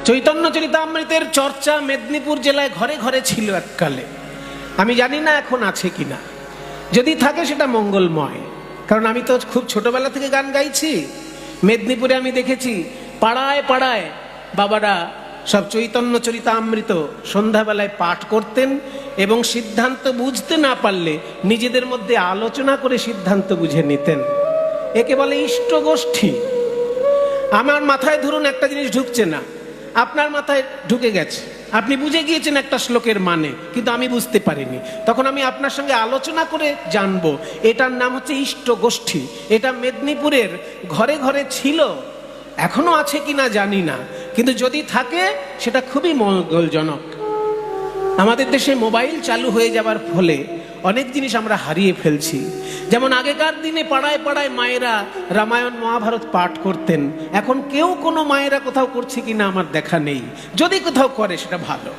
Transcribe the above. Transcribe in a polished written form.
চৈতন্য চরিতামৃতের চর্চা মেদিনীপুর জেলায় ঘরে ঘরে ছিল এককালে। আমি জানি না এখন আছে কিনা, যদি থাকে সেটা মঙ্গলময়। কারণ আমি তো খুব ছোটবেলা থেকে গান গাইছি। মেদিনীপুরে আমি দেখেছি পাড়ায় পাড়ায় বাবারা সব চৈতন্য চরিতামৃত সন্ধ্যাবেলায় পাঠ করতেন এবং সিদ্ধান্ত বুঝতে না পারলে নিজেদের মধ্যে আলোচনা করে সিদ্ধান্ত বুঝে নিতেন। একে বলে ইষ্টগোষ্ঠী। আমার মাথায় ধরুন একটা জিনিস ঢুকছে না, আপনার মাথায় ঢুকে গেছে, আপনি বুঝে গিয়েছেন একটা শ্লোকের মানে, কিন্তু আমি বুঝতে পারিনি। তখন আমি আপনার সঙ্গে আলোচনা করে জানবো। এটার নাম হচ্ছে ইষ্টগোষ্ঠী। এটা মেদিনীপুরের ঘরে ঘরে ছিল, এখনো আছে কিনা জানি না, কিন্তু যদি থাকে সেটা খুবই মঙ্গলজনক। আমাদের দেশে মোবাইল চালু হয়ে যাবার ফলে অনেক জিনিস আমরা হারিয়ে ফেলছি। যেমন আগেকার দিনে পাড়ায় পাড়ায় মায়েরা রামায়ণ মহাভারত পাঠ করতেন, এখন কেউ কোনো মায়েরা কোথাও করছে কিনা আমার দেখা নেই। যদি কোথাও করে সেটা ভালো।